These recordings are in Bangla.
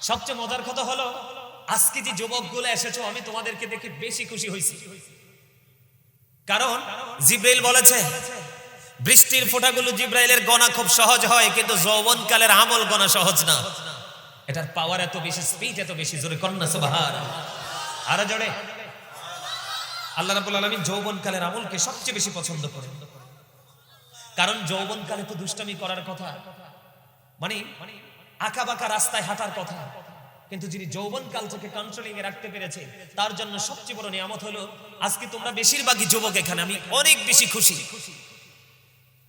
সবচেয়ে মজার কথা হলো আজকে যে যুবকগুলো এসেছো আমি তোমাদেরকে দেখে বেশি খুশি হয়েছি। কারণ জিব্রাইল বলেছে বৃষ্টির ফোঁটাগুলো জিব্রাইলের গণা খুব সহজ হয়, কিন্তু যৌবনকালের আমল গণা সহজ না। এটার পাওয়ার এত বেশি, স্পিড এত বেশি। জোরে কন্যা সুবহানাল্লাহ, আরো জোরে। আল্লাহ রাব্বুল আলামিন যৌবনকালের আমলকে সবচেয়ে বেশি পছন্দ করেন। কারণ যৌবনকালে তো দুষ্টামি করার কথা, মানে আঁকা বাঁকা রাস্তায় হাঁটার কথা, কিন্তু যিনি যৌবনকাল থেকে কন্ট্রোলিং এ রাখতে পেরেছে তার জন্য সবচেয়ে বড় নিয়ামত হলো আজকে তোমরা বেশিরভাগই যুবক এখানে। আমি অনেক বেশি খুশি,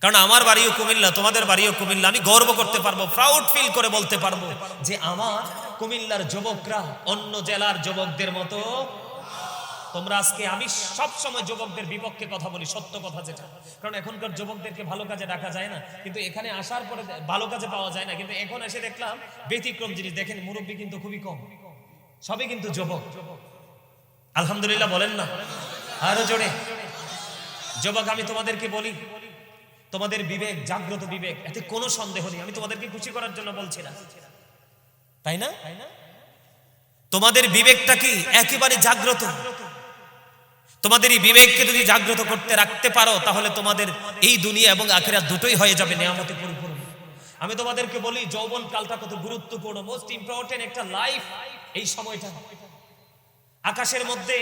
কারণ আমার বাড়িও কুমিল্লা, তোমাদের বাড়িও কুমিল্লা। আমি গর্ব করতে পারবো, প্রাউড ফিল করে বলতে পারবো যে আমার কুমিল্লার যুবকরা অন্য জেলার যুবকদের মতো। তোমরা আজকে, আমি সব সময় যুবকদের বিপক্ষে কথা বলি, সত্য কথা যেটা, কারণ এখনকার যুবকদেরকে ভালো কাজে ডাকা যায় না, কিন্তু এখানে আসার পরে ভালো কাজে পাওয়া যায় না। কিন্তু এখন এসে দেখলাম ব্যতিক্রম জিনিস। দেখেন মুরব্বী কিন্তু খুবই কম, সবই কিন্তু যুবক। আলহামদুলিল্লাহ বলেন না, আরো জোরে। যুবক, আমি তোমাদেরকে বলি, তোমাদের বিবেক, জাগ্রত বিবেক, এতে কোনো সন্দেহ নেই। আমি তোমাদেরকে খুশি করার জন্য বলছি না, তাই না? তোমাদের বিবেকটা কি একেবারে জাগ্রত? তোমাদের এই বিবেককে যদি জাগ্রত করতে রাখতে পারো তাহলে তোমাদের এই দুনিয়া এবং আখিরাত দুটোই হয়ে যাবে নিয়ামতে পরিপূর্ণ। আমি তোমাদেরকে বলি যৌবন কালটা কত গুরুত্বপূর্ণ, মোস্ট ইম্পর্টেন্ট একটা লাইফ এই সময়টা। আকাশের মধ্যে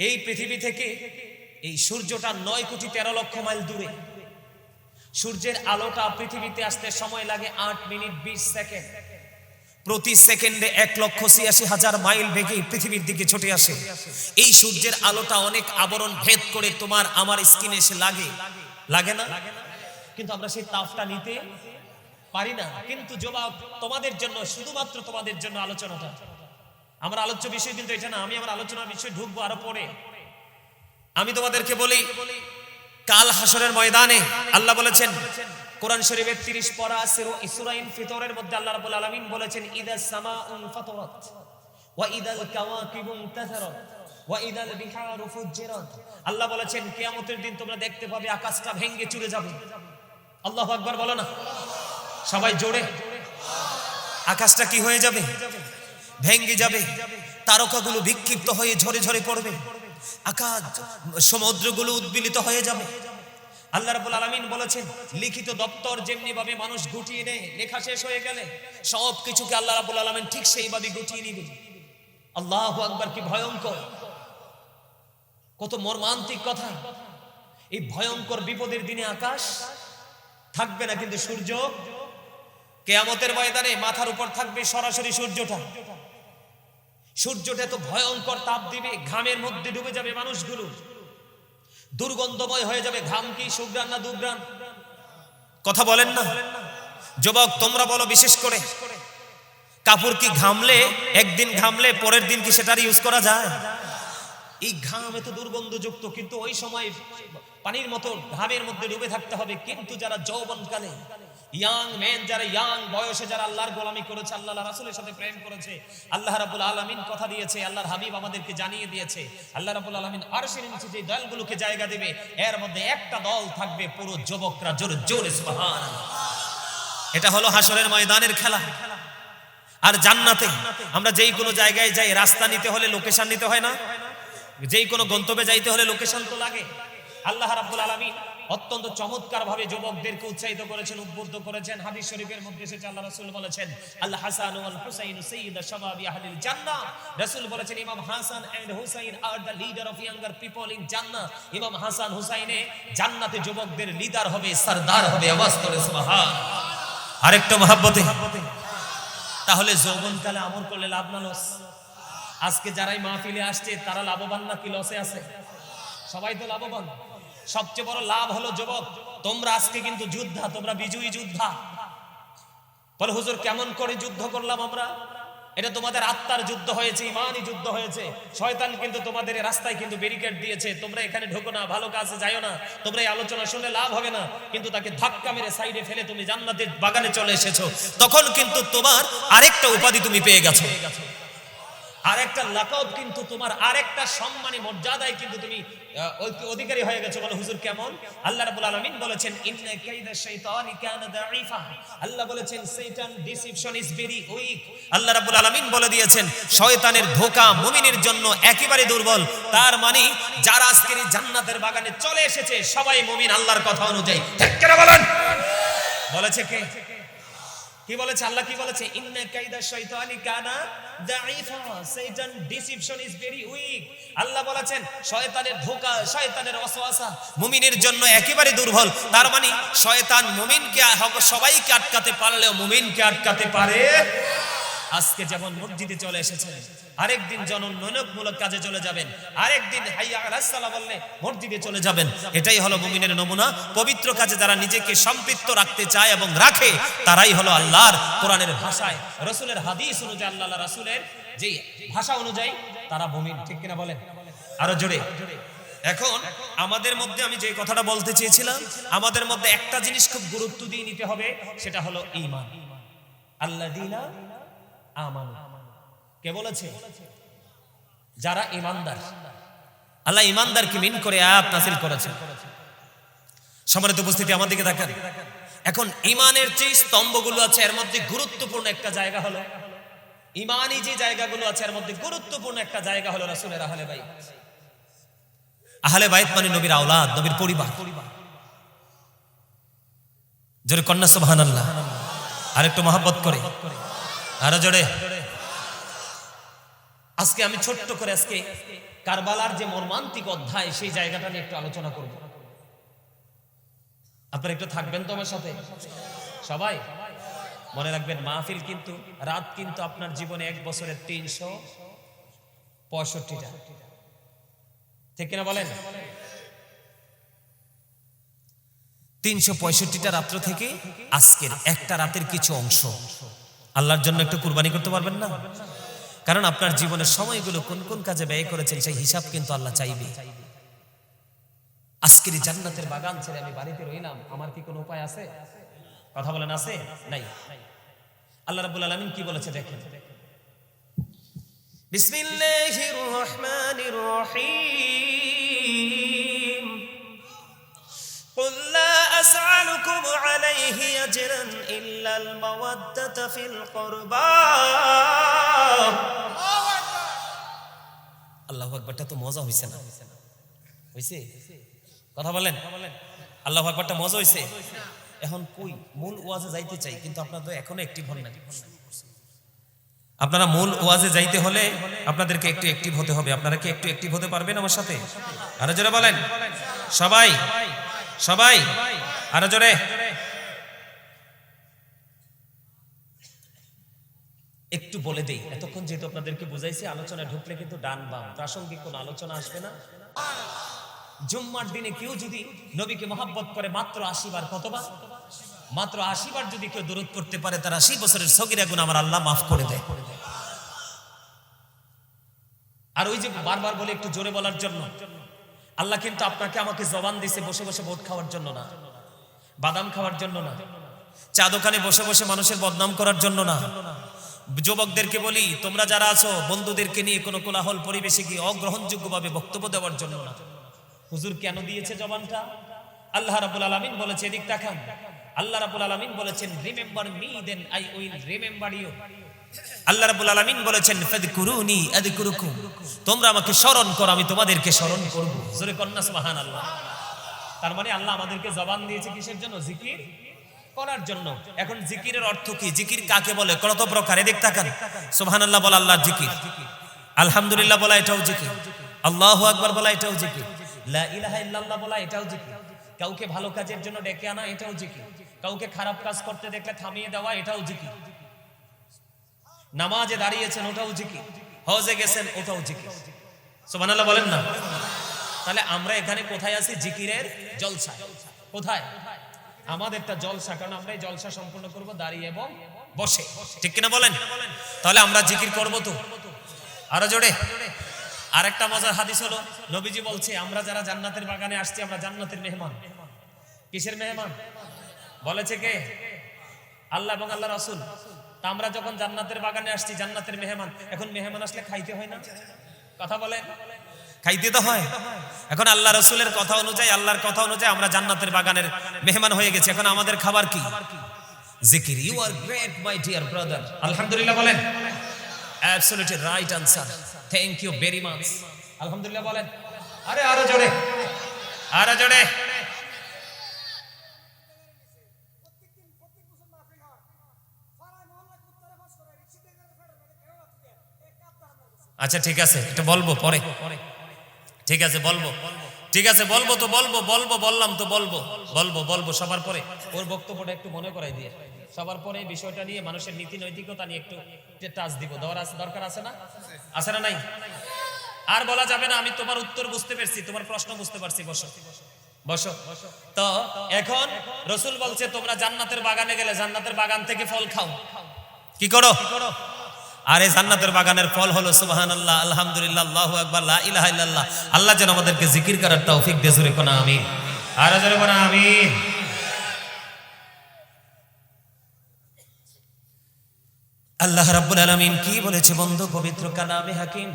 এই পৃথিবী থেকে এই সূর্যটা 9,13,00,000 মাইল দূরে। সূর্যের আলোটা পৃথিবীতে আসতে সময় লাগে 8 মিনিট 20 সেকেন্ড। প্রতি সেকেন্ডে 1,86,000 মাইল বেগে পৃথিবীর দিকে ছুটে আসে। এই সূর্যের আলোটা অনেক আবরণ ভেদ করে তোমার আমার স্কিনে এসে লাগে না? কিন্তু আমরা সেই তাপটা নিতে পারি না। কিন্তু জবাব তোমাদের জন্য, শুধুমাত্র তোমাদের জন্য আলোচনাটা। আমার আলোচ্য বিষয় কিন্তু এটা না, আমি আমার আলোচনার বিষয় ঢুকবো আরো পরে। আমি তোমাদেরকে বলি, কাল হাসরের ময়দানে আল্লাহ বলেছেন, কোরআন শরীফের 30 পারা সূরা ইনফিতরের মধ্যে আল্লাহ রাব্বুল আলামিন বলেছেন, ইদাস সামাউন ফাতারাত ওয়া ইদাল কাওয়াকিবু ইনতাসারাত ওয়া ইদাল বিহারু ফুজ্জিরাত। আল্লাহ বলেছেন কিয়ামতের দিন তোমরা দেখতে পাবে আকাশটা ভেঙে চুরে যাবে। আল্লাহু আকবার বলো না সবাই জোরে। আকাশটা কি হয়ে যাবে? ভেঙে যাবে। তারকাগুলো বিক্ষিপ্ত হয়ে ঝরে ঝরে পড়বে। আকাশ, সমুদ্রগুলো উদ্বেলিত হয়ে যাবে। আল্লাহ রাব্বুল আলামিন বলেছেন, লিখিত দপ্তর যেমনি ভাবে মানুষ গুটিয়ে নেয় লেখা শেষ হয়ে গেলে, সব কিছুকে আল্লাহ রাব্বুল আলামিন ঠিক সেইভাবে গুটিয়ে নেবেন। আল্লাহু আকবার, কি ভয়ঙ্কর, কত মর্মান্তিক কথা। এই ভয়ঙ্কর বিপদের দিনে আকাশ থাকবে না, কিন্তু সূর্য কিয়ামতের ময়দানে মাথার উপর থাকবে সরাসরি সূর্যটা। সূর্যটা এত ভয়ঙ্কর তাপ দিবে, ঘামের মধ্যে ডুবে যাবে মানুষগুলো, দুর্গন্ধময় হয়ে যাবে। ঘাম কি সুঘ্রাণ না দুর্ঘ্রাণ? কথা বলেন না যুবক, তোমরা বলো। বিশেষ করে কাপড় কি ঘামলে, একদিন ঘামলে পরের দিন কি সেটার ইউজ করা যায়? এই ঘাম এত দুর্গন্ধযুক্ত, কিন্তু ওই সময় পানির মতো ঘামের মধ্যে ডুবে থাকতে হবে। কিন্তু যারা যৌবনকালে ইয়াং মেন, যারা ইয়াং বয়সে যারা আল্লাহর গোলামি করেছে, আল্লাহ রাসূলের সাথে প্রেম করেছে, আল্লাহ রাব্বুল আলামিন কথা দিয়েছে, আল্লাহর হাবিব আমাদেরকে জানিয়ে দিয়েছে, আল্লাহ রাব্বুল আলামিন আরশের নিচে যে দলগুলোকে জায়গা দেবে, এর মধ্যে একটা দল থাকবে পুরো যুবকরা। জোরে জোরে সুবহানাল্লাহ। এটা হলো হাসরের ময়দানের খেলা। আর জান্নাতে আমরা যেই কোনো জায়গায় যাই, রাস্তা নিতে হলে লোকেশন নিতে হয় না? যেই কোনো গন্তব্যে যাইতে হলে লোকেশন তো লাগে। আল্লাহ রাব্বুল আলামিন অত্যন্ত চমৎকার ভাবে যুবকদেরকে উৎসাহিত করেছেন, উদ্বুদ্ধ করেছেন। হাদিস শরীফের মধ্যে এসেছে, আল্লাহ রাসূল বলেছেন, আল হাসান ওয়াল হুসাইন সাইয়্যিদু শাবাবি আহলিল জান্নাহ। রাসূল বলেছেন, Imam Hasan and Hussain are the leader of younger people in Jannah. Imam Hasan হুসাইনে জান্নাতে যুবকদের লিডার হবে, সরদার হবে। আওয়াজ করে সুবহানাল্লাহ। আরেকটা মহব্বতে। তাহলে যৌবনকালে আমল করলে লাভ না লস? আজকে যারাই মাহফিলে আসছে তারা লাভবান না কি লসে আছে? সবাই তো লাভবান। সবচেয়ে বড় লাভ হলো যুবক, তোমরা আজকে কিন্তু যোদ্ধা, তোমরা বিজয়ী যোদ্ধা। বলে হুজুর কেমন করে যুদ্ধ করলাম আমরা? এটা তোমাদের আত্মার যুদ্ধ হয়েছে, ইমানি যুদ্ধ হয়েছে। শয়তান কিন্তু তোমাদের রাস্তায় কিন্তু ব্যারিকেড দিয়েছে, তোমরা এখানে ঢোকো না, ভালো কাজে যাইও না, তোমরা এই আলোচনা শুনলে লাভ হবে না। কিন্তু তাকে ধাক্কা মেরে সাইডে ফেলে তুমি জান্নাতের বাগানে চলে এসেছো। তখন কিন্তু তোমার আরেকটা উপাধি তুমি পেয়ে গেছো। আরেকটা লাকব কিন্তু তোমার, আরেকটা সম্মানী মর্যাদায় কিন্তু তুমি অধিকারী হয়ে গেছো। বলো হুজুর কেমন? আল্লাহ রাব্বুল আলামিন বলেছেন ইন্না কাইদা শাইতানি কানা দাঈফা। আল্লাহ বলেছেন শয়তান ডিসিপশন ইজ ভেরি উইক। আল্লাহ রাব্বুল আলামিন বলে দিয়েছেন শয়তানের ধোঁকা মুমিনের জন্য একেবারে দুর্বল। তার মানে যারা আজকের এই জান্নাতের বাগানে চলে এসেছে সবাই মুমিন আল্লাহর কথা অনুযায়ী। ঠিক করে বলেন। বলেছে কে? কি বলেছে? আল্লাহ কি বলেছে? ইন্না কাইদা শাইতানি কানা দাঈফা, শয়তান ডিসিপশন ইজ ভেরি উইক। আল্লাহ বলেছেন শয়তানের ধোঁকা, শয়তানের ওয়াসওয়াসা মুমিনের জন্য একেবারে দুর্বল। তার মানে শয়তান মুমিনকে সবাইকে আটকাতে পারলেও মুমিনকে আটকাতে পারে। আজকে যেমন মসজিদে চলে এসেছেন, আরেকদিন জনউন্নয়নমূলক কাজে চলে যাবেন, আরেকদিন হাইয়া আলাস সালাহ বললে মসজিদে চলে যাবেন। এটাই হলো মুমিনের নমুনা। পবিত্র কাজে যারা নিজেকে সম্পৃক্ত রাখতে চায় এবং রাখে তারাই হলো আল্লাহর কোরআনের ভাষায়, রাসূলের হাদিস অনুযায়ী, আল্লাহ রাসূলের যে ভাষা অনুযায়ী তারা মুমিন। ঠিক কিনা বলেন? আরো জোরে। এখন আমাদের মধ্যে আমি যে কথাটা বলতে চেয়েছিলাম, আমাদের মধ্যে একটা জিনিস খুব গুরুত্ব দিয়ে নিতে হবে, সেটা হলো ঈমান। আল্লাযীনা আমানু, কে বলেছে? যারা ঈমানদার। আল্লাহ ঈমানদারকে মিন করে আয়াত নাযিল করেছে। সম্মানিত উপস্থিতি, আমার দিকে তাকান। এখন ঈমানের যে স্তম্ভগুলো আছে এর মধ্যে গুরুত্বপূর্ণ একটা জায়গা হলো, ঈমানি যে জায়গাগুলো আছে এর মধ্যে গুরুত্বপূর্ণ একটা জায়গা হলো রাসূলের আহলে বাইত। আহলে বাইত মানে নবীর আওলাদ, নবীর পরিবার। জোরে কন্যা সুবহানাল্লাহ। আরেকটু মহব্বত করে, আরো জোরে। আজকে আমি ছোট্ট করে আজকে কারবালার যে মর্মান্তিক অধ্যায় সেই জায়গাটা নিয়ে একটু আলোচনা করব। আপনারা একটু থাকবেন তো আমার সাথে? সবাই মনে রাখবেন, মাহফিল কিন্তু রাত কিন্তু আপনার জীবনে এক বছরের 365টা। ঠিক কিনা বলেন? 365টা রাত্র থেকে আজকের একটা রাতের কিছু অংশ আল্লাহর জন্য একটু কুরবানি করতে পারবেন না? কারণ আপনার জীবনের সময়গুলো কোন কোন কাজে ব্যয় করেছেন সেই হিসাব কিন্তু আল্লাহ চাইবে। আজকের জান্নাতের বাগান ছেড়ে আমি বাড়িতে রইলাম, আমার কি কোনো উপায় আছে? কথা বলেন, আছে? নাই। আল্লাহ রাব্বুল আলামিন কি বলেছে দেখেন, বিসমিল্লাহির রহমানির রহিম, قل لا أسألكم عليه أجرا إلا المودة في القربى। আল্লাহু আকবারটা তো মজা হইছে না? হইছে? কথা বলেন। আল্লাহু আকবারটা মজা হইছে? এখন কই মূল ওয়াজে যাইতে চাই, কিন্তু আপনারা তো এখনো অ্যাক্টিভ হন না। আপনারা মূল ওয়াজে যাইতে হলে আপনাদেরকে একটু অ্যাক্টিভ হতে হবে। আপনারা কি একটু অ্যাক্টিভ হতে পারবেন আমার সাথে? আরো জোরে বলেন সবাই, সবাই আরো জোরে। একটু বলে দেই, এতক্ষণ যেহেতু আপনাদেরকে বুঝাইছি, আলোচনা ঢুকলে কিন্তু ডান বাম প্রাসঙ্গিক কোন আলোচনা আসবে না। জুম্মার দিনে কেউ যদি নবীকে মহব্বত করে মাত্র 80 বার, কতবার? মাত্র 80 বার যদি কেউ দরুদ পড়তে পারে তার 80 বছরের সগীরা গুনাহ আমার আল্লাহ মাফ করে দেয়। আর ওই যে বারবার বলে একটু জোরে বলার জন্য, আল্লাহ কিন্তু আপনাকে আমাকে জবান দিয়েছে বসে বসে ভোট খাওয়ার জন্য না, বাদাম খাওয়ার জন্য না, চা দোকানে বসে বসে মানুষের বদনাম করার জন্য না। যুবকদেরকে বলি, তোমরা যারা আছো বন্ধুদেরকে নিয়ে কোনো কোলাহল পরিবেশে গিয়ে অগ্রহণযোগ্যভাবে বক্তব্য দেওয়ার জন্য না। হুজুর কেন দিয়েছে জবানটা? আল্লাহ রাব্বুল আলামিন বলেছে, এদিক তাকান। আল্লাহ রাব্বুল আলামিন বলেছেন, remember me then I will remember you. আল্লাহ রাব্বুল আলামিন বলেছেন, ফাযকুরুনি আযকুরুকুম, তোমরা আমাকে স্মরণ করো আমি তোমাদেরকে স্মরণ করব। জোরে কন্না সুবহানাল্লাহ। তার মানে আল্লাহ আমাদেরকে জবান দিয়েছে কিসের জন্য? জিকির করার জন্য। এখন জিকিরের অর্থ কি? জিকির কাকে বলে? কত প্রকার? এদিক তাকান। সুবহানাল্লাহ বলা আল্লাহর জিকির, আলহামদুলিল্লাহ বলা এটাও জিকির, আল্লাহু আকবার বলা এটাও জিকির, লা ইলাহা ইল্লাল্লাহ বলা এটাও জিকির, কাউকে ভালো কাজের জন্য ডেকে আনা এটাও জিকির, কাউকে খারাপ কাজ করতে দেখলে থামিয়ে দেওয়া এটাও জিকির, নামাজে দাঁড়িয়েছেন ওটাও জিকির, হজে গেছেন ওটাও জিকির। সুবহানাল্লাহ বলেন না? তাহলে আমরা এখানে কোথায় আছি? জিকিরের জলসা। কোথায়? আমাদেরটা জলসা, কারণ আমরা এই জলসা সম্পূর্ণ করব দাঁড়িয়ে এবং বসে। ঠিক কিনা বলেন? তাহলে আমরা জিকির করব তো? আরো জোরে। আরেকটা মজার হাদিস হলো, নবীজি বলছে আমরা যারা জান্নাতের বাগানে আসছি আমরা জান্নাতের মেহমান। কিসের মেহমান? বলেছে কে? আল্লাহ এবং আল্লাহ রাসূল। তা আমরা যখন জান্নাতের বাগানে আসছি, জান্নাতের মেহমান, এখন মেহমান আসলে খাইতে হয় না? কথা বলে, খাইতে তো হয়। এখন আল্লাহ রসুলের কথা অনুযায়ী, আল্লাহর কথা অনুযায়ী আমরা জান্নাতের বাগানের মেহমান হয়ে গেছি। এখন আমাদের খাবার কি? জিকির। You are great my dear brother. আলহামদুলিল্লাহ বলেন। Absolutely right Ansar, thank you very much. আলহামদুলিল্লাহ বলেন। আরে আরো জোরে, আরো জোরে। আচ্ছা ঠিক আছে, এটা বলবো পরে। ঠিক আছে বলবো, ঠিক আছে বলবো তো বলবো, বলবো বললাম তো বলবো, বলবো বলবো সবার পরে। ওর বক্তব্যটা একটু মনে করাই দিয়ে সবার পরে এই বিষয়টা নিয়ে, মানুষের নীতি নৈতিকতা নিয়ে একটু টাচ দিব। দরকার আছে না? আছে না? নাই? আর বলা যাবে না আমি তোমার উত্তর বুঝতে পারছি, তোমার প্রশ্ন বুঝতে পারছি। বসো বসো। তো এখন রসুল বলছে তোমরা জান্নাতের বাগানে গেলে জান্নাতের বাগান থেকে ফল খাও। কি করো? আরে জান্নাতের বাগানের ফল হলো সুবহানাল্লাহ, আলহামদুলিল্লাহ, আল্লাহু আকবার, লা ইলাহা ইল্লাল্লাহ। আল্লাহ যেন আমাদেরকে জিকির করার তৌফিক দেয়। জোরে কোনা আমিন, আর জোরে কোনা আমিন। আল্লাহ রাব্বুল আলামিন কি বলেছে বন্ধু পবিত্র কালামে হাকিম?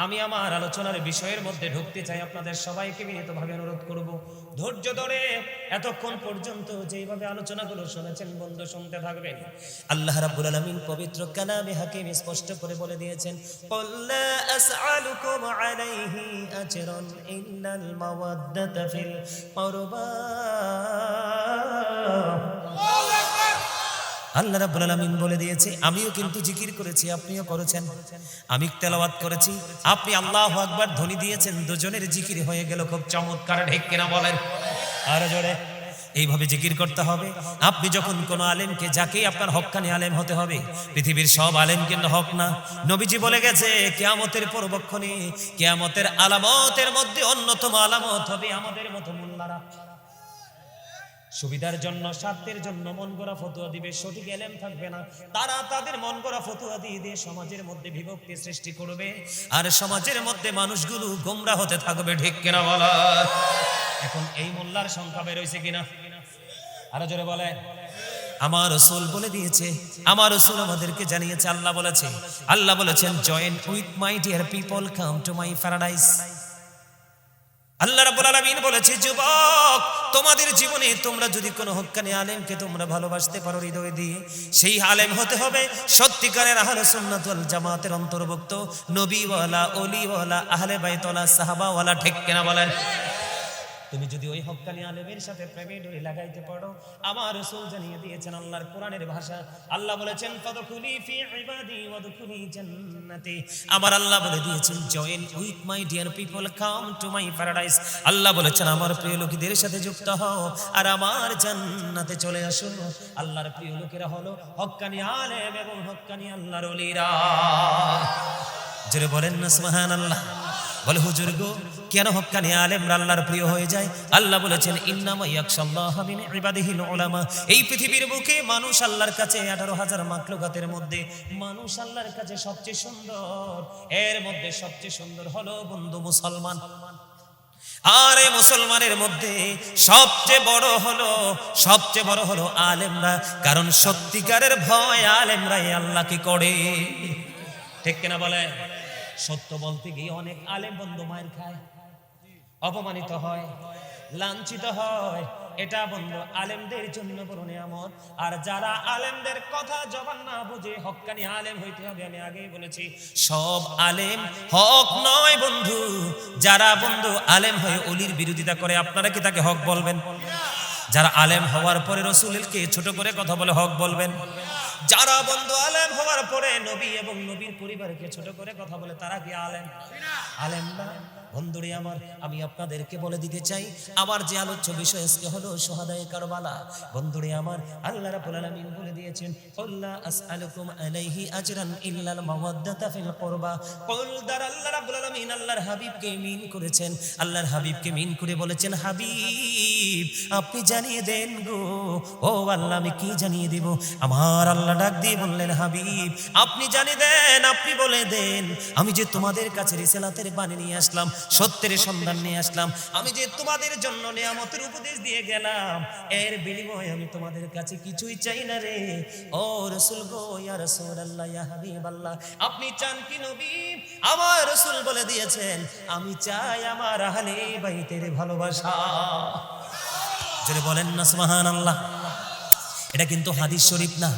আমি আমার আলোচনার বিষয়ের মধ্যে ঢুকতে চাই। আপনাদের সবাইকে বিনীতভাবে অনুরোধ করব, ধৈর্য ধরে এতক্ষণ পর্যন্ত যেইভাবে আলোচনাগুলো শুনেছেন বন্ধু শুনতে থাকবেন। আল্লাহ রাব্বুল আলামিন পবিত্র কালামে হাকিম স্পষ্ট করে বলে দিয়েছেন, কুল লা আসআলুকুম আলাইহি আজরান ইল্লাল মাওয়াদ্দাতা ফিল কুরবা। আল্লাহ রাব্বুল আলামিন বলে দিয়েছে, আমিও কিন্তু জিকির করেছি, আপনিও করেছেন। আমি তেলাওয়াত করেছি, আপনি আল্লাহু আকবার ধ্বনি দিয়েছেন, দুজনের জিকির হয়ে গেল খুব চমৎকার। ঠিক কিনা বলেন? আর জোরে। এইভাবে জিকির করতে হবে। আপনি যখন কোন আলেমকে, যাকে আপনার হক্কানি আলেম হতে হবে, পৃথিবীর সব আলেম কিন্তু হক না। নবীজি বলে গেছে কিয়ামতের পরবক্ষণে, কিয়ামতের আলামতের মধ্যে অন্যতম আলামত হবে আমাদের মতো মোল্লারা সুবিধার জন্য, স্বার্থের জন্য মন গড়া ফতোয়া দিবে, সঠিক এলেম থাকবে না। তারা তাদের মন গড়া ফতোয়া দিয়ে দিয়ে সমাজের মধ্যে বিভক্তি সৃষ্টি করবে, আর সমাজের মধ্যে মানুষগুলো গোমরা হতে থাকবে। ঠিক কিনা বলা? এখন এই মোল্লার সংখ্যা বের হয়েছে কিনা? আরো জোরে বলে। আমার রাসূল বলে দিয়েছে, আমার রাসূল আমাদেরকে জানিয়েছে, আল্লাহ বলেছেন join with my dear people, come to my paradise. আল্লাহ রাব্বুল আলামিন বলেছে, যুবক তোমাদের জীবনে তোমরা যদি কোনো হক্কানি আলেমকে তোমরা ভালোবাসতে পারো হৃদয় দিয়ে, সেই আলেম হতে হবে সত্যিকারের আহলে সুন্নাত ওয়াল জামাতের অন্তর্ভুক্ত, নবীওয়ালা, ওলিওয়ালা, আহলে বাইতওয়ালা, সাহাবাওয়ালা। ঠিক কিনা বলেন? তুমি যদি ওই হক্কানি আলেমের সাথে প্রেমে ডোরি লাগাইতে পারো, আমার রাসূল জানিয়ে দিয়েছেন আল্লাহর কোরআনের ভাষা। আল্লাহ বলেছেন ফাদখুলি ফি ইবাদি ওয়াদখুলি জান্নাতি। আমার আল্লাহ বলে দিয়েছেন join with my dear people, come to my paradise. আল্লাহ বলেছেন আমার প্রিয় লোকেদের সাথে যুক্ত হও আর আমার জান্নাতে চলে আসো। আল্লাহর প্রিয় লোকেরা হলো হক্কানি আলেম এবং হক্কানি আল্লাহর ওলিরা। জোরে বলেন না সুবহানাল্লাহ। বলে হুজুর গো, কেন হক্কানি আলেমরা আল্লাহর প্রিয় হয়ে যায়? আল্লাহ বলেছেন ইন্নামা ইয়াখশাল্লাহা মিন ইবাদিহিল উলামা। এই পৃথিবীর বুকে মানুষ আল্লাহর কাছে 18,000 মাখলুকাতের মধ্যে মানুষ আল্লাহর কাছে সবচেয়ে সুন্দর। এর মধ্যে সবচেয়ে সুন্দর হলো বন্ধু মুসলমান। আর এই মুসলমানের মধ্যে সবচেয়ে বড় হলো আলেমরা। কারণ সত্যিকারের ভয় আলেমরাই আল্লাহকে করে। ঠিক কিনা বলে? সত্য বলতে গিয়ে অনেক আলেম বন্ধু মায়ের খায়, অপমানিত হয়, লাঞ্ছিত হয়। এটা বন্ধু আলেমদের জন্য বড় নিয়ামত। আর যারা আলেমদের কথা জবান না বুঝে হক্কানি আলেম হইতে হবে, আমি আগেই বলেছি সব আলেম হক নয় বন্ধু। যারা বন্ধু আলেম হয়ে ওলির বিরোধিতা করে, আপনারা কি তাকে হক বলবেন? যারা আলেম হওয়ার পরে রাসূলকে ছোট করে কথা বলে হক বলবেন? যারা বন্ধু আলেম হওয়ার পরে নবী এবং নবীর পরিবারকে ছোট করে কথা বলে, তারা কি আলেম? আলেম না। বন্ধুরে আমার, আমি আপনাদেরকে বলে দিতে চাই, আমার যে আলোচ্য বিষয় আজকে হলো শুহাদায়ে কারবালা। বন্ধুরে আমার, আল্লাহ রাব্বুল আলামিন বলে দিয়েছেন কুল্লা আসআলুকুম আলাইহি আজরান ইল্লাল মাওয়াদ্দাতা ফিল কুরবা। কুল দ্বারা আল্লাহ রাব্বুল আলামিন আল্লাহর হাবিবকে মিন করেছেন, আল্লাহর হাবিবকে মিন করে বলেছেন, হাবিব আপনি জানিয়ে দেন গো। ও আল্লাহ, আমি কি জানিয়ে দেব? আমার আল্লাহ তাআলা ডাক দিয়ে বললেন, হাবিব আপনি জানিয়ে দেন, আপনি বলে দেন, আমি যে তোমাদের কাছে রিসালাতের বাণী নিয়ে আসলাম, সত্যের সন্ধান নিয়ে আসলাম, আমি যে তোমাদের জন্য নিয়ামতের উপদেশ দিয়ে গেলাম, এর বিনিময়ে আমি তোমাদের কাছে কিছুই চাই না রে ও রাসূল গো, ইয়া রাসূলুল্লাহ, ইয়া হাবিবাল্লাহ, আপনি চান কি নবী? আমার রাসূল বলে দিয়েছেন, আমি চাই আমার আহলে বাইতের ভালোবাসা। জোরে বলেন না সুবহানাল্লাহ। এটা কিন্তু হাদিস শরীফ না,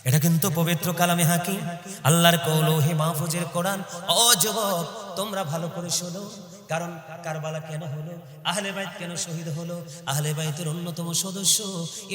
এটা কিন্তু পবিত্র কালামে হাকিম, আল্লাহর কওল, হে মাহফুজের কোরআন। ও যুবক তোমরা ভালো করে শোনো, কারণ কারবালা কেন হলো, আহলে বাইত কেন শহীদ হলো, আহলে বাইতের অন্যতম সদস্য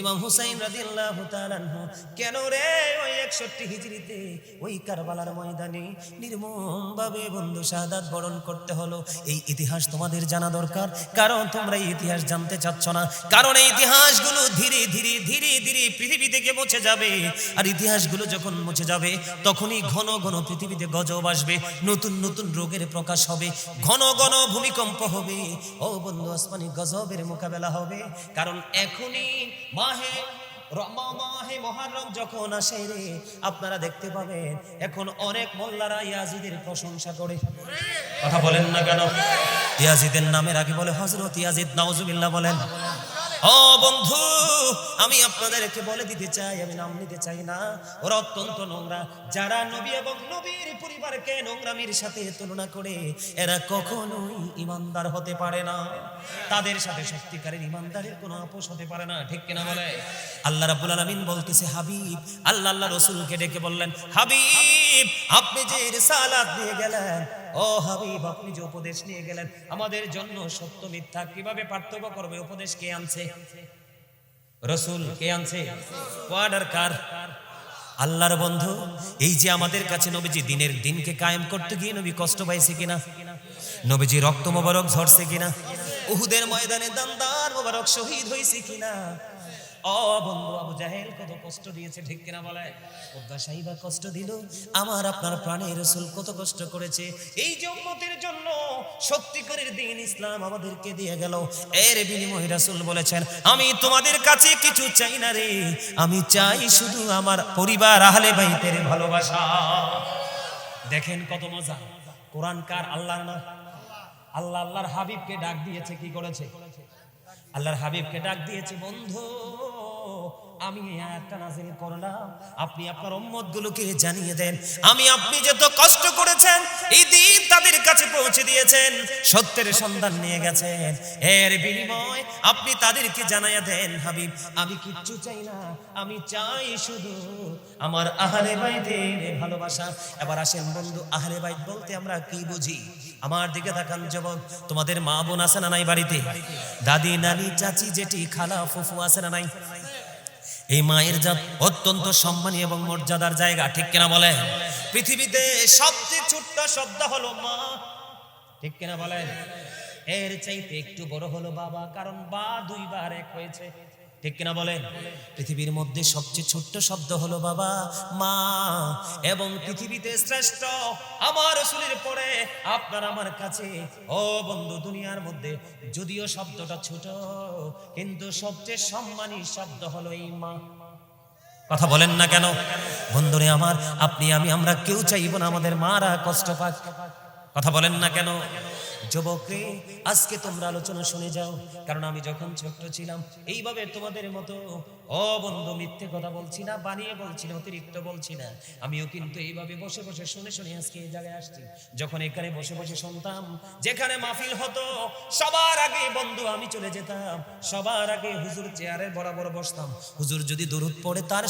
ইমাম হুসাইন রাদিয়াল্লাহু তাআলা আনহু কেন রে ওই 61 হিজরিতে ওই কারবালার ময়দানে নির্মমভাবে বন্ধু শাহাদাত বরণ করতে হলো। এই ইতিহাস তোমাদের জানা দরকার, কারণ তোমরা এই ইতিহাস জানতে চাচ্ছ না, কারণ এই ইতিহাসগুলো ধীরে ধীরে ধীরে ধীরে পৃথিবী থেকে মুছে যাবে। আর ইতিহাসগুলো যখন মুছে যাবে তখনই ঘন ঘন পৃথিবীতে গজব আসবে, নতুন নতুন রোগের প্রকাশ হবে, ঘন ঘন ভূমিকম্প হবে। ও বন্ধু, আসমানি গজবের মোকাবেলা হবে, কারণ এখনই মাহে মুহররম যখন আসে রে, আপনারা দেখতে পাবেন এখন অনেক মোল্লারা ইয়াজিদের প্রশংসা করে। কথা বলেন না কেন? ইয়াজিদের নামের আগে বলে হযরত ইয়াজিদ, নাউজুবিল্লাহ বলেন। ও বন্ধু, আমি আপনাদেরকে বলে দিতে চাই, আমি নাম নিতে চাই না, ওরা অত্যন্ত নোংরা। যারা নবী এবং নবীর পরিবারকে নোংরামির সাথে তুলনা করে, এরা কখনোই ইমানদার হতে পারে না। তাদের সাথে সত্যিকারের ইমানদারের কোনো আপোষ হতে পারে না, ঠিক কিনা বলে? আল্লাহ রাব্বুল আলামিন বলতেছে, হাবিব, আল্লাহ রাসূলকে ডেকে বললেন, হাবিব আপনি যে রিসালাত নিয়ে গেলেন, ও হাবিব আপনি যে উপদেশ নিয়ে গেলেন, আমাদের জন্য সত্য মিথ্যা কিভাবে পার্থক্য করবে, উপদেশ কে আনছে? রাসূল। কে আনছে? অর্ডার কার? আল্লাহর বন্ধু। এই যে আমাদের কাছে নবীজি দিনকে কায়েম করতে গিয়ে নবী কষ্ট পাইছে কিনা? নবীজি রক্ত মোবারক ঝরছে কিনা? উহুদের ময়দানে দান্দার মোবারক শহীদ হয়েছে কিনা? ও বন্ধু, আবু জাহেল কত কষ্ট দিয়েছে, ঠিক কিনা বলে? উদ্বা সাহিবা কষ্ট দিল, আমার আপনার প্রাণের রাসূল কত কষ্ট করেছে। এই যে উম্মতের জন্য সত্যিকারের দ্বীন ইসলাম আমাদেরকে দিয়ে গেল, এর বিনিময়ে রাসূল বলেছেন, আমি তোমাদের কাছে কিছু চাই না রে, আমি চাই শুধু আমার পরিবার আহলে বাইতের ভালোবাসা। দেখেন কত মজা। কোরআন কার? আল্লাহর না? আল্লাহ আল্লাহর হাবিবকে ডাক দিয়েছে, কি করেছে? আল্লাহর হাবিবকে ডাক দিয়েছে, বন্ধু আমি এই আয়াতটা নাযিল করলাম, আপনি আপনার উম্মতগুলোকে জানিয়ে দেন, আমি আপনি যত কষ্ট করেছেন এই দিন তাদের কাছে পৌঁছে দিয়েছেন, সত্যের সন্ধান নিয়ে গেছেন, এর বিনিময় আপনি তাদেরকে জানাইয়া দেন, হাবিব আমি কিচ্ছু চাই না, আমি চাই শুধু আমার আহলে বাইতের ভালোবাসা। এবার আসেন বন্ধু, আহলে বাইত বলতে আমরা কি বুঝি? আমার দিকে তাকান যুবক, তোমাদের মা বোন আছে না নাই বাড়িতে? দাদি নানি চাচি জেঠি খালা ফুফু আছে না নাই? এই মায়ের জাত অত্যন্ত সম্মানী এবং মর্যাদার জায়গা, ঠিক কিনা বলেন? পৃথিবীতে সবচেয়ে ছোট্ট শব্দ হলো মা, ঠিক কিনা বলেন? এর চাইতে একটু বড় হলো বাবা, কারণ বা দুইবার এক হয়েছে, ঠিক কিনা বলেন? পৃথিবীর মধ্যে সবচেয়ে ছোট্ট শব্দ হলো বাবা, মা, এবং পৃথিবীতে শ্রেষ্ঠ আমার রাসূলের পরে আপনার আমার কাছে, ও বন্ধু দুনিয়ার মধ্যে যদিও শব্দটা ছোট, কিন্তু সবচেয়ে সম্মানী শব্দ হলো এই মা। কথা বলেন না কেন? বন্ধুরে আমার, আপনি আমি আমরা কেউ চাইব না আমাদের মারা কষ্ট পাক। কথা বলেন না কেন? যুবক রে, আজকে তোমরা আলোচনা শুনে যাও, কারণ আমি যখন ছোট্ট ছিলাম এইভাবে তোমাদের মতো ও বন্ধু মিথ্যে কথা বলছি না, বানিয়ে বলছি না, অতিরিক্ত বলছি না, আমিও কিন্তু এইভাবে বসে বসে শুনে শুনে আজকে এই জায়গায় আসছি। যখন এখানে বসে বসে শুনতাম, যেখানে মাহফিল হতো সবার আগে বন্ধু আমি চলে যেতাম, সবার আগে হুজুর চেয়ারের বরাবর বসতাম, হুজুর যদি দরুদ পড়ে তার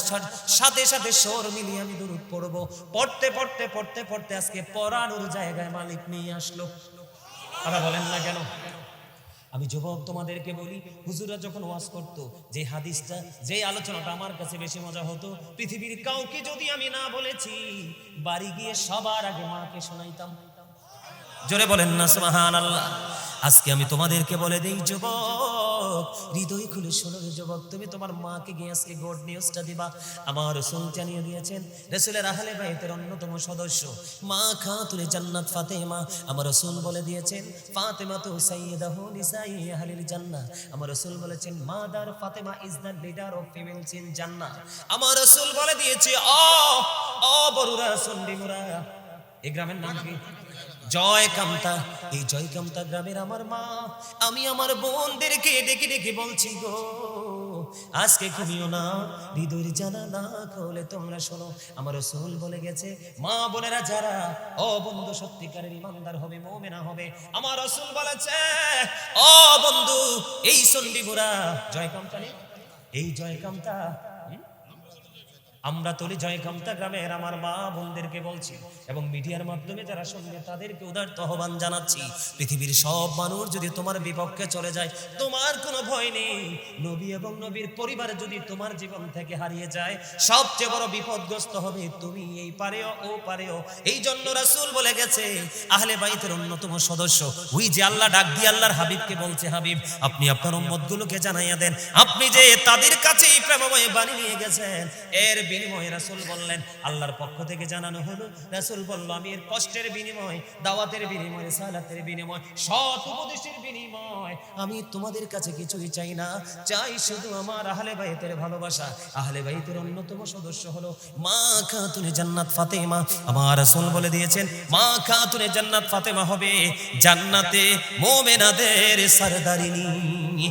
সাথে সাথে স্বর মিলিয়ে আমি দরুদ পড়বো, পড়তে পড়তে পড়তে পড়তে আজকে পড়ানোর জায়গায় মালিক নিয়ে আসলো। কথা বলেন না কেন? আমি যুবক তোমাদেরকে বলি, হুজুরা যখন ওয়াজ করতো, যে হাদিসটা যে আলোচনাটা আমার কাছে বেশি মজা হতো, পৃথিবীর কাউকে যদি আমি না বলেছি, বাড়ি গিয়ে সবার আগে মাকে শোনাইতাম। জোরে বলেন না সুবহানাল্লাহ। আজকে আমি তোমাদেরকে বলে দেই যুবক, যুবক, হৃদয় খুলে শোনো রে যুবক, তুমি তোমার মাকে গিয়ে আজকে গুড নিউজটা দিবা। আমার রাসূল জানিয়ে দিয়েছেন, রাসূলের আহলে বাইতের অন্যতম সদস্য মা খাতুনে জান্নাত ফাতেমা। আমার রাসূল বলে দিয়েছেন, ফাতেমা তো সাইয়্যিদাহু নিসাই আহলিল জান্নাহ। আমার রাসূল বলেছেন, mother Fatema is the leader of females in জান্নাহ। আমার রাসূল বলে দিয়েছে, ও বড়ুরা সন্ডিমুরা, এই গ্রামের নাম কি? জয়কামতা। এই জয়কামতা গ্রামের আমার মা। আমি আমার বোনদেরকে ডেকে ডেকে বলছি গো, আজকে ঘুমিও না, হৃদয়ের জানালা খোলে তোমরা শোনো। আমার রাসূল বলে গেছে, মা বোনেরা যারা বন্ধু সত্যিকারের ইমানদার হবে, মুমিনা হবে, আমার রাসূল বলেছে, বন্ধু এই সন্ডিমুরা জয়কামতা নেই, এই জয়কামতা আমরা তলি জয়কামতা গ্রামের আমার মা বোনদেরকে বলছি, এবং মিডিয়ার মাধ্যমে যারা শুনবে তাদেরকে উদারত আহ্বান জানাচ্ছি, পৃথিবীর সব মানুষ যদি তোমার বিপক্ষে চলে যায়, তোমার কোনো ভয় নেই। নবী এবং নবীর পরিবার যদি তোমার জীবন থেকে হারিয়ে যায়, সবচেয়ে বড় বিপদগ্রস্ত হবে তুমি, এই পারেও ও পারেও। এই জন্য রাসূল বলে গেছে, আহলে বাইতের অন্যতম সদস্য ওই যে আল্লাহ ডাক দিয়ে আল্লাহর হাবিবকে বলছে, হাবিব আপনি আপনার উম্মতগুলোকে জানাইয়া দেন, আপনি যে তাদের কাছেই প্রেমময় বাণী নিয়ে গেছেন, এর বিনিময়ে রাসূল বললেন, আল্লাহর পক্ষ থেকে জানানো হলো। রাসূল বলল, আমি এর কষ্টের বিনিময়, দাওয়াতের বিনিময়, রিসালাতের বিনিময়, সৎ উপদেশের বিনিময় আমি তোমাদের কাছে কিছুই চাই না, চাই শুধু আমার আহলে বাইতের ভালোবাসা। আহলে বাইতের অন্যতম সদস্য হলো মা খাতুনে জান্নাত ফাতেমা। আমার রাসূল বলে দিয়েছেন, মা খাতুনে জান্নাত ফাতেমা হবে জান্নাতে মুমিনাদের সরদারিনী।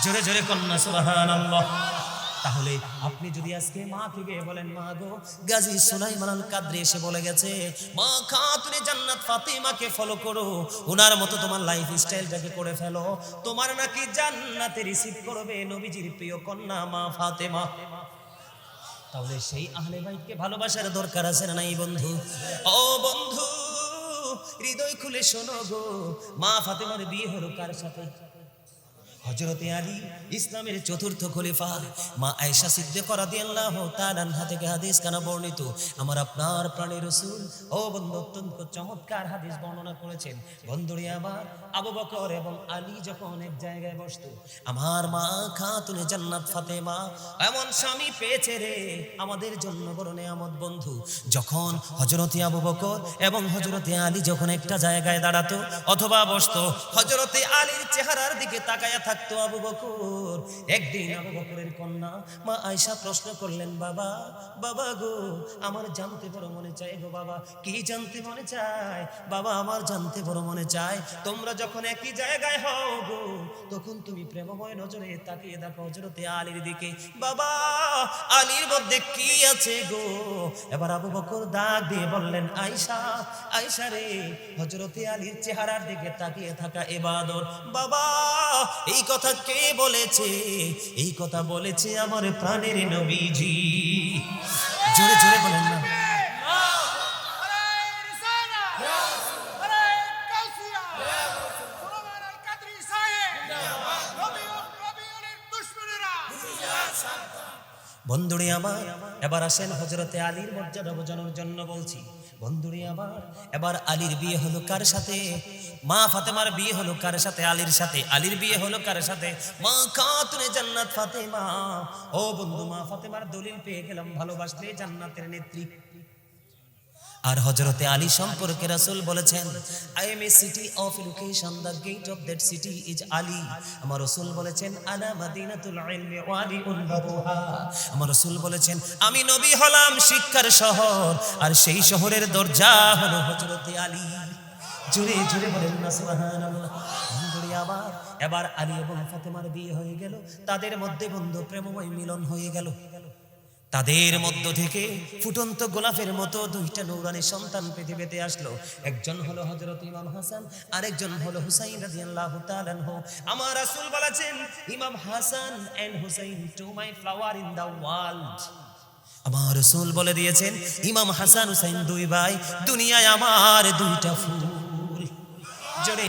জোরে জোরে কন্যা সুবহানাল্লাহ। তাহলে আপনি যদি আজকে মাকে গিয়ে বলেন, মা গো, গাজী সুলাইমান আল কাদরি এসে বলে গেছে, মা খাতুনে জান্নাত ফাতেমাকে ফলো করো, ওনার মতো তোমার লাইফ স্টাইলটাকে করে ফেলো, তোমার নাকি জান্নাতে রিসিভ করবে নবীজির প্রিয় কন্যা মা ফাতেমা। তাহলে সেই আহলে বাইতকে ভালোবাসার দরকার আছে না নাই বন্ধু? ও বন্ধু, হৃদয় খুলে শোনো গো, মা ফাতেমার বিয়ে হলো কার সাথে? হযরতে আলী, ইসলামের চতুর্থ খলিফা। মা আয়েশা সিদ্দিকা রাদিয়াল্লাহু তাআলা আনহা থেকে হাদিস কানা বর্ণিত। আমার আপনার প্রাণের রাসূল বন্ধু অত্যন্ত চমৎকার হাদিস বর্ণনা করেছেন। বন্ধুরে আমার, আবু বকর এবং আলী যখন এক জায়গায় বসতো, আমার মা খাতুনে জান্নাত ফাতেমা এমন স্বামী পেয়েছে রে, আমাদের জন্য বড় নেয়ামত বন্ধু। যখন হযরতে আবু বকর এবং হযরতে আলী যখন একটা জায়গায় দাঁড়াতো অথবা বসতো, হযরতে আলীর চেহারার দিকে তাকায়া থাকতো আবু বকর। একদিন আবু বকরের কন্যা মা আয়েশা প্রশ্ন করলেন, বাবা বাবা গো, আমার জানতে বড় মনে চায় গো বাবা। কি জানতে মনে চায়? বাবা আমার জানতে বড় মনে চায়, তোমরা যখন একই জায়গায় হও গো, তখন তুমি প্রেমময় নজরে তাকিয়ে দেখো হযরতে আলীর দিকে, বাবা আলীর মধ্যে কি আছে গো? এবার আবু বকর ডাক দিয়ে বললেন, আয়েশা আয়েশা রে, হযরতে আলীর চেহারার দিকে তাকিয়ে থাকা ইবাদত। বাবা এই কথা কে বলেছে? এই কথা বলেছে আমার প্রাণের নবীজি। জোরে জোরে বলেন না। বন্ধুরে আমার, এবার আসেন হযরতে আলীর মর্যাদা বোঝানোর জন্য বলছি। বন্ধুরে আমার, এবার আলীর বিয়ে হলো কার সাথে? মা ফাতেমার বিয়ে হলো কার সাথে? আলীর সাথে। আলীর বিয়ে হলো কার সাথে? মা খাতুনে জান্নাত ফাতেমা। ও বন্ধু, মা ফাতেমার দলিল পেয়ে গেলাম, ভালোবাসলে জান্নাতের নেত্রী। আর হযরতে আলী সম্পর্কে রাসূল বলেছেন, I am a city of education, the gate of that city is Ali. আমার রাসূল বলেছেন, আনা মাদিনাতুল ইলমি ওয়া আলিউন বাবুহা। আমার রাসূল বলেছেন, আমি নবী হলাম শিক্ষার শহর, আর সেই শহরের দরজা হলো হযরতে আলী। জোরে জোরে বলেন না সুবহানাল্লাহ। বন্ধুরে আমার, এবার আলী এবং ফাতেমার বিয়ে হয়ে গেল, তাদের মধ্যে বন্ধু প্রেমময় মিলন হয়ে গেল। তাদের মধ্য থেকে ফুটন্ত গোলাপের মতো দুইটা নূরানী সন্তান পৃথিবীতে আসলো। একজন হলো হযরত ইমাম হাসান, আরেকজন হলো হুসাইন রাদিয়াল্লাহু তাআলা আনহু। আমার রাসূল বলেছেন, Imam Hasan and Hussain to my flower in the world. আমার রাসূল বলে দিয়েছেন, ইমাম হাসান হুসাইন দুই ভাই, দুনিয়ায় আমার দুইটা ফুল। জোরে